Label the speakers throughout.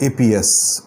Speaker 1: APS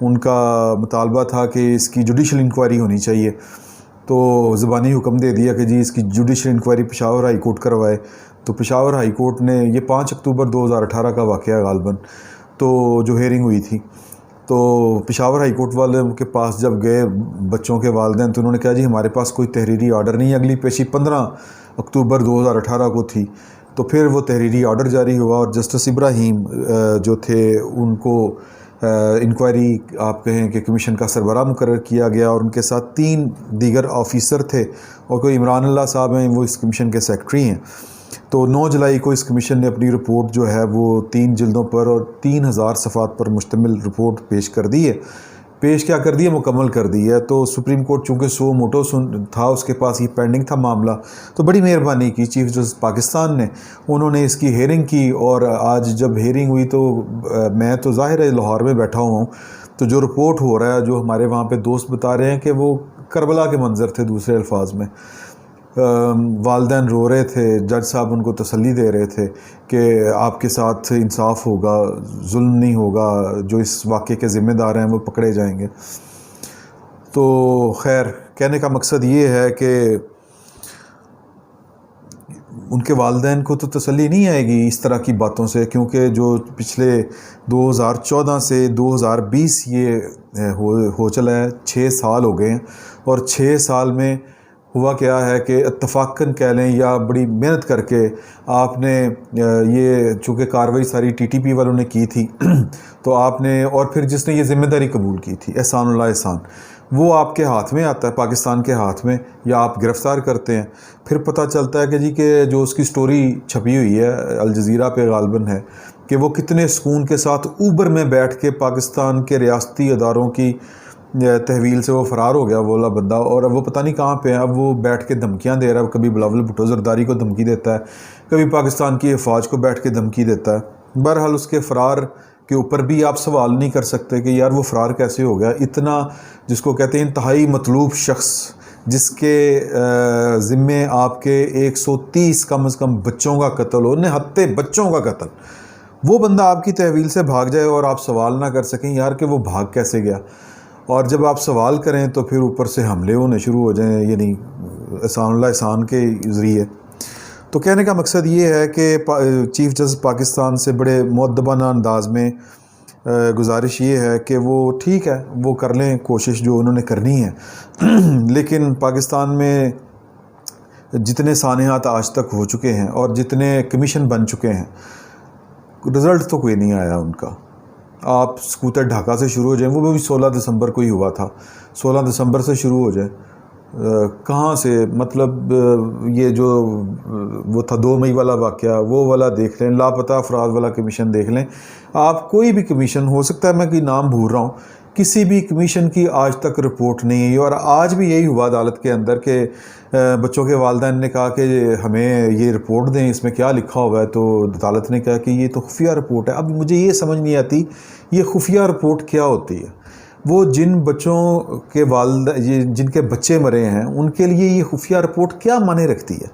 Speaker 1: ان کا مطالبہ تھا کہ اس کی جوڈیشل انکوائری ہونی چاہیے، تو زبانی حکم دے دیا کہ جی اس کی judicial inquiry Peshawar high court کروائے۔ تو پشاور ہائی کورٹ نے، یہ 5 اکتوبر 2018 کا واقعہ غالباً، تو جو ہیئرنگ ہوئی تھی، تو پشاور ہائی کورٹ والے کے پاس جب گئے بچوں کے والدین، تو انہوں نے کہا جی ہمارے پاس کوئی تحریری آرڈر نہیں ہے۔ اگلی پیشی 15 اکتوبر 2018 کو تھی، تو پھر وہ تحریری آرڈر جاری ہوا اور جسٹس ابراہیم جو تھے ان کو انکوائری آپ کہیں کہ کمیشن کا سربراہ مقرر کیا گیا، اور ان کے ساتھ 3 دیگر آفیسر تھے، اور کوئی عمران اللہ صاحب ہیں، وہ اس کمیشن کے سیکرٹری ہیں۔ تو 9 جولائی کو اس کمیشن نے اپنی رپورٹ جو ہے وہ 3 جلدوں پر اور 3000 صفحات پر مشتمل رپورٹ پیش کر دی ہے۔ پیش کیا کر دی ہے؟ مکمل کر دی ہے۔ تو سپریم کورٹ چونکہ سو موٹو تھا، اس کے پاس یہ پینڈنگ تھا معاملہ، تو بڑی مہربانی کی چیف جسٹس پاکستان نے، انہوں نے اس کی ہیئرنگ کی، اور آج جب ہیئرنگ ہوئی تو میں تو ظاہر ہے لاہور میں بیٹھا ہوا ہوں، تو جو رپورٹ ہو رہا ہے، جو ہمارے وہاں پہ دوست بتا رہے ہیں کہ وہ کربلا کے منظر تھے، دوسرے الفاظ میں والدین رو رہے تھے، جج صاحب ان کو تسلی دے رہے تھے کہ آپ کے ساتھ انصاف ہوگا، ظلم نہیں ہوگا، جو اس واقعے کے ذمہ دار ہیں وہ پکڑے جائیں گے۔ تو خیر، کہنے کا مقصد یہ ہے کہ ان کے والدین کو تو تسلی نہیں آئے گی اس طرح کی باتوں سے، کیونکہ جو پچھلے 2014 سے 2020 یہ ہو چلا ہے، 6 سال ہو گئے ہیں، اور 6 سال میں ہوا کیا ہے کہ اتفاقاً کہہ لیں یا بڑی محنت کر کے آپ نے یہ، چونکہ کارروائی ساری ٹی ٹی پی والوں نے کی تھی، تو آپ نے، اور پھر جس نے یہ ذمہ داری قبول کی تھی، احسان اللہ احسان، وہ آپ کے ہاتھ میں آتا ہے، پاکستان کے ہاتھ میں، یا آپ گرفتار کرتے ہیں، پھر پتہ چلتا ہے کہ جی کہ جو اس کی سٹوری چھپی ہوئی ہے الجزیرہ پہ غالباً ہے، کہ وہ کتنے سکون کے ساتھ اوبر میں بیٹھ کے پاکستان کے ریاستی اداروں کی تحویل سے وہ فرار ہو گیا، وہ والا بندہ، اور اب وہ پتہ نہیں کہاں پہ ہے۔ اب وہ بیٹھ کے دھمکیاں دے رہا ہے، کبھی بلاول بھٹو زرداری کو دھمکی دیتا ہے، کبھی پاکستان کی افواج کو بیٹھ کے دھمکی دیتا ہے۔ بہرحال اس کے فرار کے اوپر بھی آپ سوال نہیں کر سکتے کہ یار وہ فرار کیسے ہو گیا، اتنا جس کو کہتے ہیں انتہائی مطلوب شخص، جس کے ذمے آپ کے 130 کم از کم بچوں کا قتل ہو، نہتے بچوں کا قتل، وہ بندہ آپ کی تحویل سے بھاگ جائے اور آپ سوال نہ کر سکیں یار کہ وہ بھاگ کیسے گیا، اور جب آپ سوال کریں تو پھر اوپر سے حملے ہونے شروع ہو جائیں، یعنی احسان اللہ احسان کے ذریعے۔ تو کہنے کا مقصد یہ ہے کہ چیف جسٹس پاکستان سے بڑے مؤدبانہ انداز میں گزارش یہ ہے کہ وہ ٹھیک ہے، وہ کر لیں کوشش جو انہوں نے کرنی ہے، لیکن پاکستان میں جتنے سانحات آج تک ہو چکے ہیں اور جتنے کمیشن بن چکے ہیں، رزلٹ تو کوئی نہیں آیا ان کا۔ آپ سکوتر ڈھاکہ سے شروع ہو جائیں، وہ بھی 16 دسمبر کو ہی ہوا تھا، 16 دسمبر سے شروع ہو جائیں، کہاں سے، مطلب یہ جو وہ تھا 2 مئی والا واقعہ، وہ والا دیکھ لیں، لاپتہ افراد والا کمیشن دیکھ لیں، آپ کوئی بھی کمیشن، ہو سکتا ہے میں کوئی نام بھول رہا ہوں، کسی بھی کمیشن کی آج تک رپورٹ نہیں ہے۔ اور آج بھی یہی ہوا عدالت کے اندر کہ بچوں کے والدین نے کہا کہ ہمیں یہ رپورٹ دیں، اس میں کیا لکھا ہوا ہے، تو عدالت نے کہا کہ یہ تو خفیہ رپورٹ ہے۔ اب مجھے یہ سمجھ نہیں آتی یہ خفیہ رپورٹ کیا ہوتی ہے، وہ جن بچوں کے جن کے بچے مرے ہیں ان کے لیے یہ خفیہ رپورٹ کیا معنی رکھتی ہے؟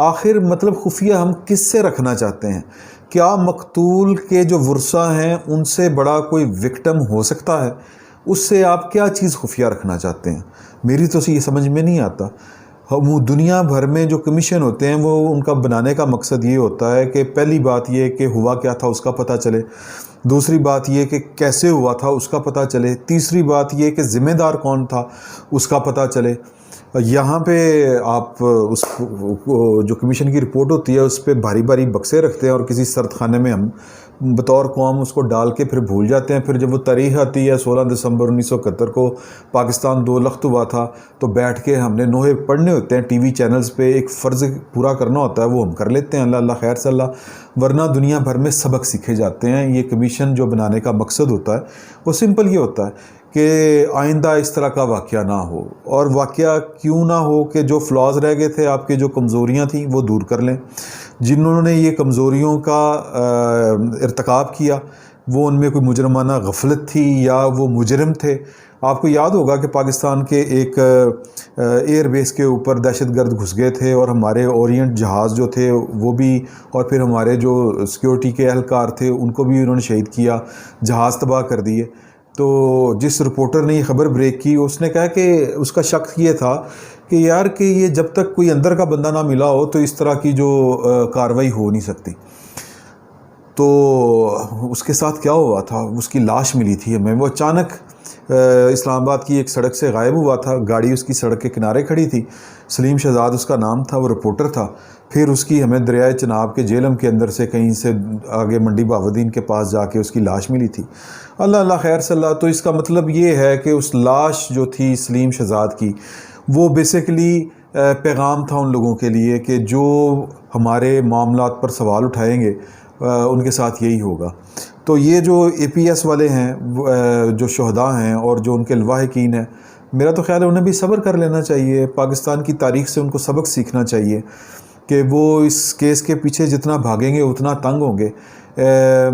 Speaker 1: آخر مطلب خفیہ ہم کس سے رکھنا چاہتے ہیں؟ کیا مقتول کے جو ورثہ ہیں ان سے بڑا کوئی وکٹم ہو سکتا ہے؟ اس سے آپ کیا چیز خفیہ رکھنا چاہتے ہیں؟ میری تو یہ سمجھ میں نہیں آتا۔ دنیا بھر میں جو کمیشن ہوتے ہیں وہ ان کا بنانے کا مقصد یہ ہوتا ہے کہ پہلی بات یہ کہ ہوا کیا تھا اس کا پتہ چلے، دوسری بات یہ کہ کیسے ہوا تھا اس کا پتہ چلے، تیسری بات یہ کہ ذمہ دار کون تھا اس کا پتہ چلے۔ یہاں پہ آپ اس جو کمیشن کی رپورٹ ہوتی ہے اس پہ بھاری بھاری بکسے رکھتے ہیں اور کسی سرد خانے میں ہم بطور قوم اس کو ڈال کے پھر بھول جاتے ہیں۔ پھر جب وہ تاریخ آتی ہے 16 دسمبر 1971 کو پاکستان 2 لخت ہوا تھا، تو بیٹھ کے ہم نے نوحے پڑھنے ہوتے ہیں ٹی وی چینلز پہ، ایک فرض پورا کرنا ہوتا ہے، وہ ہم کر لیتے ہیں، اللہ اللہ خیر صلی اللہ، ورنہ دنیا بھر میں سبق سیکھے جاتے ہیں۔ یہ کمیشن جو بنانے کا مقصد ہوتا ہے وہ سمپل یہ ہوتا ہے کہ آئندہ اس طرح کا واقعہ نہ ہو، اور واقعہ کیوں نہ ہو کہ جو فلاز رہ گئے تھے، آپ کے جو کمزوریاں تھیں وہ دور کر لیں، جنہوں نے یہ کمزوریوں کا ارتکاب کیا وہ ان میں کوئی مجرمانہ غفلت تھی یا وہ مجرم تھے۔ آپ کو یاد ہوگا کہ پاکستان کے ایک ایئر بیس کے اوپر دہشت گرد گھس گئے تھے اور ہمارے اورینٹ جہاز جو تھے وہ بھی، اور پھر ہمارے جو سیکیورٹی کے اہلکار تھے ان کو بھی انہوں نے شہید کیا، جہاز تباہ کر دیے۔ تو جس رپورٹر نے یہ خبر بریک کی اس نے کہا کہ اس کا شک یہ تھا کہ یار کہ یہ جب تک کوئی اندر کا بندہ نہ ملا ہو تو اس طرح کی جو کارروائی ہو نہیں سکتی. تو اس کے ساتھ کیا ہوا تھا, اس کی لاش ملی تھی ہمیں. وہ اچانک اسلام آباد کی ایک سڑک سے غائب ہوا تھا, گاڑی اس کی سڑک کے کنارے کھڑی تھی. سلیم شہزاد اس کا نام تھا, وہ رپورٹر تھا. پھر اس کی ہمیں دریائے چناب کے جہلم کے اندر سے کہیں سے آگے منڈی بہاؤالدین کے پاس جا کے اس کی لاش ملی تھی. اللہ اللہ خیر صلی اللہ. تو اس کا مطلب یہ ہے کہ اس لاش جو تھی سلیم شہزاد کی, وہ بیسیکلی پیغام تھا ان لوگوں کے لیے کہ جو ہمارے معاملات پر سوال اٹھائیں گے ان کے ساتھ یہی ہوگا. تو یہ جو اے پی ایس والے ہیں, جو شہداء ہیں اور جو ان کے لواحقین ہیں, میرا تو خیال ہے انہیں بھی صبر کر لینا چاہیے. پاکستان کی تاریخ سے ان کو سبق سیکھنا چاہیے کہ وہ اس کیس کے پیچھے جتنا بھاگیں گے اتنا تنگ ہوں گے.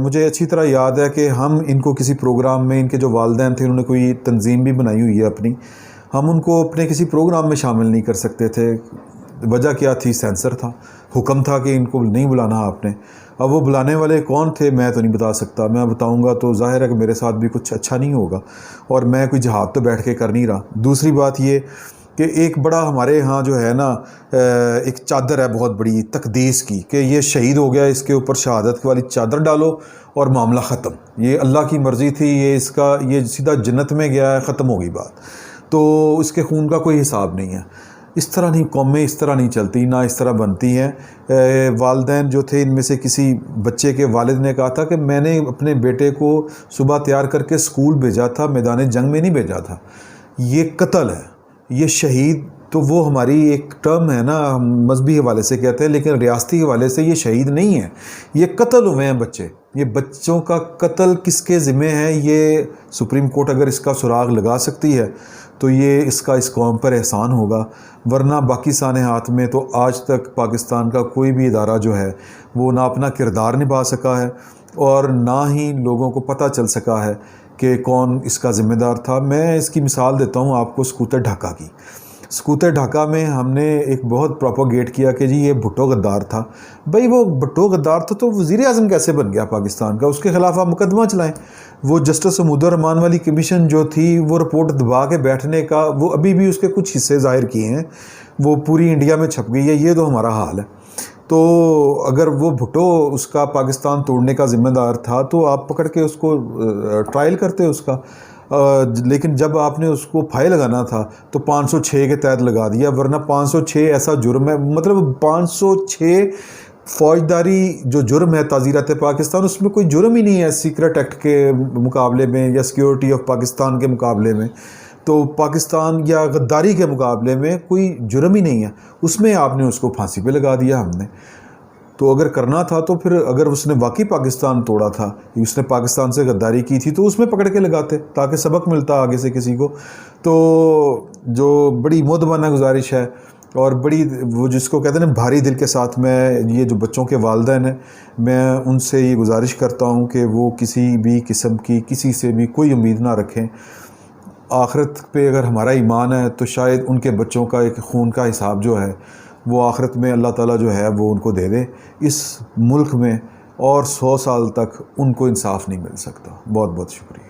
Speaker 1: مجھے اچھی طرح یاد ہے کہ ہم ان کو کسی پروگرام میں, ان کے جو والدین تھے انہوں نے کوئی تنظیم بھی بنائی ہوئی ہے اپنی, ہم ان کو اپنے کسی پروگرام میں شامل نہیں کر سکتے تھے. وجہ کیا تھی؟ سینسر تھا, حکم تھا کہ ان کو نہیں بلانا آپ نے. اب وہ بلانے والے کون تھے میں تو نہیں بتا سکتا. میں بتاؤں گا تو ظاہر ہے کہ میرے ساتھ بھی کچھ اچھا نہیں ہوگا, اور میں کوئی جہاد تو بیٹھ کے کر نہیں رہا. دوسری بات یہ کہ ایک بڑا ہمارے ہاں جو ہے نا ایک چادر ہے بہت بڑی تقدیس کی, کہ یہ شہید ہو گیا, اس کے اوپر شہادت والی چادر ڈالو اور معاملہ ختم. یہ اللہ کی مرضی تھی, یہ سیدھا جنت میں گیا ہے, ختم ہو گئی بات. تو اس کے خون کا کوئی حساب نہیں ہے. اس طرح نہیں, قومیں اس طرح نہیں چلتی, نہ اس طرح بنتی ہیں. والدین جو تھے, ان میں سے کسی بچے کے والد نے کہا تھا کہ میں نے اپنے بیٹے کو صبح تیار کر کے اسکول بھیجا تھا, میدان جنگ میں نہیں بھیجا تھا. یہ قتل ہے, یہ شہید تو وہ ہماری ایک ٹرم ہے نا, ہم مذہبی حوالے سے کہتے ہیں, لیکن ریاستی حوالے سے یہ شہید نہیں ہے, یہ قتل ہوئے ہیں بچے. یہ بچوں کا قتل کس کے ذمہ ہے؟ یہ سپریم کورٹ اگر اس کا سراغ لگا سکتی ہے تو یہ اس کا اس قوم پر احسان ہوگا. ورنہ باقی سانحات میں تو آج تک پاکستان کا کوئی بھی ادارہ جو ہے وہ نہ اپنا کردار نبھا سکا ہے, اور نہ ہی لوگوں کو پتہ چل سکا ہے کہ کون اس کا ذمہ دار تھا. میں اس کی مثال دیتا ہوں آپ کو سکوتر ڈھاکہ کی. سکوتر ڈھاکہ میں ہم نے ایک بہت پروپوگیٹ کیا کہ جی یہ بھٹو غدار تھا. بھائی وہ بھٹو غدار تھا تو وزیر اعظم کیسے بن گیا پاکستان کا؟ اس کے خلاف آپ مقدمہ چلائیں. وہ جسٹس حمود الرحمان والی کمیشن جو تھی, وہ رپورٹ دبا کے بیٹھنے کا, وہ ابھی بھی اس کے کچھ حصے ظاہر کیے ہیں, وہ پوری انڈیا میں چھپ گئی ہے. یہ تو ہمارا حال ہے. تو اگر وہ بھٹو اس کا پاکستان توڑنے کا ذمہ دار تھا تو آپ پکڑ کے اس کو ٹرائل کرتے اس کا. لیکن جب آپ نے اس کو پھائے لگانا تھا تو 506 کے تحت لگا دیا. ورنہ 506 ایسا جرم ہے, مطلب 506 فوجداری جو جرم ہے تعزیرات پاکستان, اس میں کوئی جرم ہی نہیں ہے سیکرٹ ایکٹ کے مقابلے میں یا سیکیورٹی آف پاکستان کے مقابلے میں. تو پاکستان یا غداری کے مقابلے میں کوئی جرم ہی نہیں ہے. اس میں آپ نے اس کو پھانسی پہ لگا دیا ہم نے. تو اگر کرنا تھا تو پھر اگر اس نے واقعی پاکستان توڑا تھا, اس نے پاکستان سے غداری کی تھی, تو اس میں پکڑ کے لگاتے تاکہ سبق ملتا آگے سے کسی کو. تو جو بڑی مؤدبانہ گزارش ہے اور بڑی وہ جس کو کہتے ہیں نا بھاری دل کے ساتھ, میں یہ جو بچوں کے والدین ہیں میں ان سے یہ گزارش کرتا ہوں کہ وہ کسی بھی قسم کی کسی سے بھی کوئی امید نہ رکھیں. آخرت پہ اگر ہمارا ایمان ہے تو شاید ان کے بچوں کا ایک خون کا حساب جو ہے وہ آخرت میں اللہ تعالیٰ جو ہے وہ ان کو دے دے. اس ملک میں اور 100 سال تک ان کو انصاف نہیں مل سکتا. بہت بہت شکریہ.